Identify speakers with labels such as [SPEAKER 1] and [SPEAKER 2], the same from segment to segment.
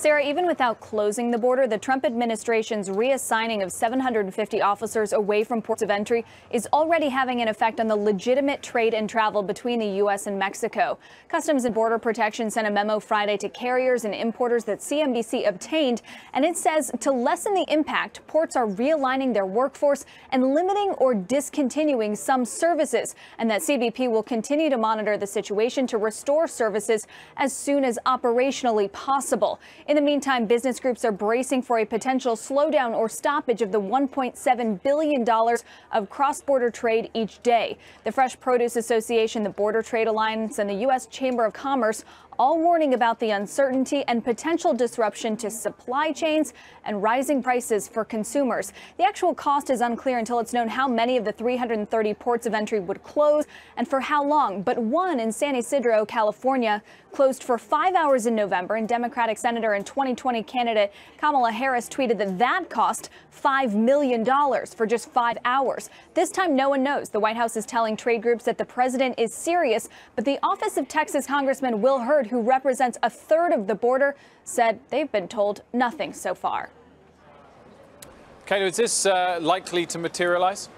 [SPEAKER 1] Sarah, even without closing the border, the Trump administration's reassigning of 750 officers away from ports of entry is already having an effect on the legitimate trade and travel between the U.S. and Mexico. Customs and Border Protection sent a memo Friday to carriers and importers that CNBC obtained, and it says to lessen the impact, ports are realigning their workforce and limiting or discontinuing some services, and that CBP will continue to monitor the situation to restore services as soon as operationally possible. In the meantime, business groups are bracing for a potential slowdown or stoppage of the $1.7 billion of cross-border trade each day. The Fresh Produce Association, the Border Trade Alliance, and the U.S. Chamber of Commerce all warning about the uncertainty and potential disruption to supply chains and rising prices for consumers. The actual cost is unclear until it's known how many of the 330 ports of entry would close and for how long. But one in San Ysidro, California, closed for 5 hours in November, and Democratic Senator and 2020 candidate Kamala Harris tweeted that cost $5 million for just 5 hours. This time, no one knows. The White House is telling trade groups that the president is serious, but the office of Texas Congressman Will Hurd, who represents a third of the border, said they've been told nothing so far.
[SPEAKER 2] Kato, is this likely to materialize?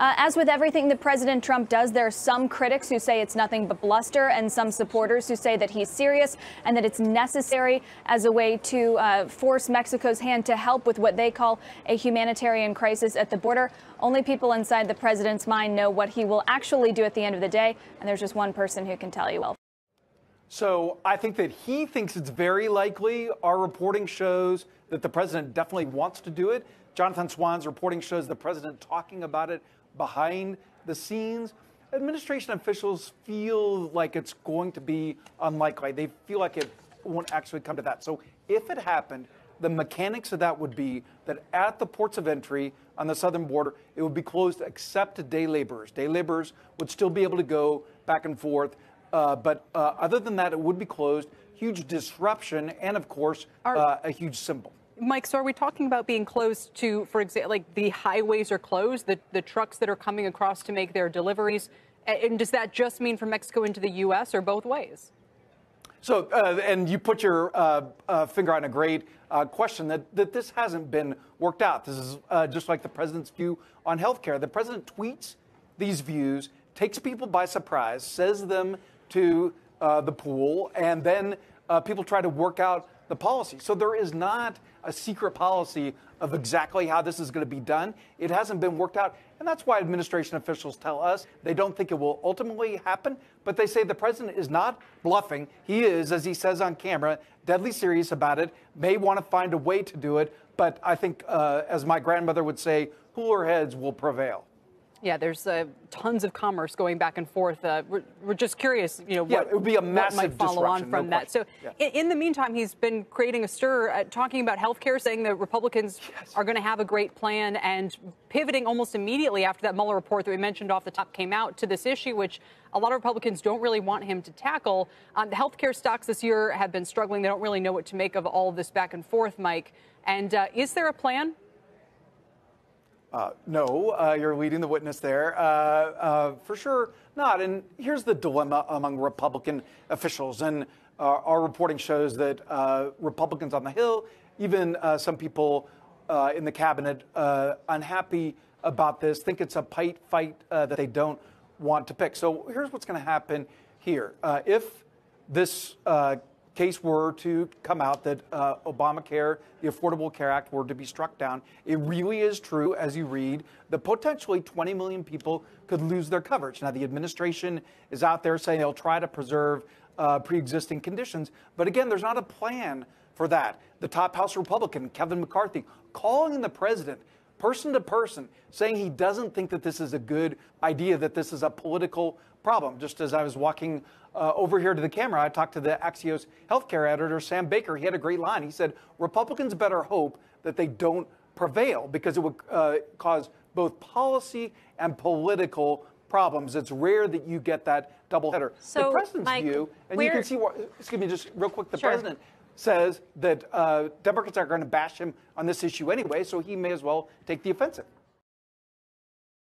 [SPEAKER 1] As with everything that President Trump does, there are some critics who say it's nothing but bluster and some supporters who say that he's serious and that it's necessary as a way to force Mexico's hand to help with what they call a humanitarian crisis at the border. Only people inside the president's mind know what he will actually do at the end of the day, and there's just one person who can tell you. Well,
[SPEAKER 3] so I think that he thinks it's very likely. Our reporting shows that the president definitely wants to do it. Jonathan Swan's reporting shows the president talking about it behind the scenes. Administration officials feel like it's going to be unlikely. They feel like it won't actually come to that. So if it happened, the mechanics of that would be that at the ports of entry on the southern border, it would be closed except to day laborers. Day laborers would still be able to go back and forth. But other than that, it would be closed. Huge disruption and, of course, a huge symbol.
[SPEAKER 4] Mike, so are we talking about being closed to, for example, like the highways are closed, the trucks that are coming across to make their deliveries? And does that just mean from Mexico into the U.S. or both ways?
[SPEAKER 3] So, and you put your finger on a great question, that this hasn't been worked out. This is just like the president's view on health care. The president tweets these views, takes people by surprise, says them to the pool, and then people try to work out the policy. So there is not a secret policy of exactly how this is going to be done. It hasn't been worked out. And that's why administration officials tell us they don't think it will ultimately happen. But they say the president is not bluffing. He is, as he says on camera, deadly serious about it, may want to find a way to do it. But I think, as my grandmother would say, cooler heads will prevail.
[SPEAKER 4] Yeah, there's tons of commerce going back and forth. We're just curious, what,
[SPEAKER 3] it would be a massive
[SPEAKER 4] what might follow on from that. So in the meantime, he's been creating a stir, talking about health care, saying that Republicans are going to have a great plan, and pivoting almost immediately after that Mueller report that we mentioned off the top came out to this issue, which a lot of Republicans don't really want him to tackle. The health care stocks this year have been struggling. They don't really know what to make of all of this back and forth, Mike. And is there a plan?
[SPEAKER 3] No, you're leading the witness there. For sure not. And here's the dilemma among Republican officials. And our reporting shows that Republicans on the Hill, even some people in the cabinet, unhappy about this, think it's a fight that they don't want to pick. So here's what's going to happen here. If this case were to come out that Obamacare, the Affordable Care Act, were to be struck down, it really is true, as you read, that potentially 20 million people could lose their coverage. Now, the administration is out there saying they'll try to preserve pre-existing conditions. But again, there's not a plan for that. The top House Republican, Kevin McCarthy, calling the president person to person, saying he doesn't think that this is a good idea, that this is a political problem. Just as I was walking over here to the camera, I talked to the Axios healthcare editor, Sam Baker. He had a great line. He said, Republicans better hope that they don't prevail, because it would cause both policy and political problems. It's rare that you get that doubleheader. So, the president's
[SPEAKER 5] Mike,
[SPEAKER 3] view, and you can see what, excuse me, just real quick, the president says that Democrats are going to bash him on this issue anyway, so he may as well take the offensive.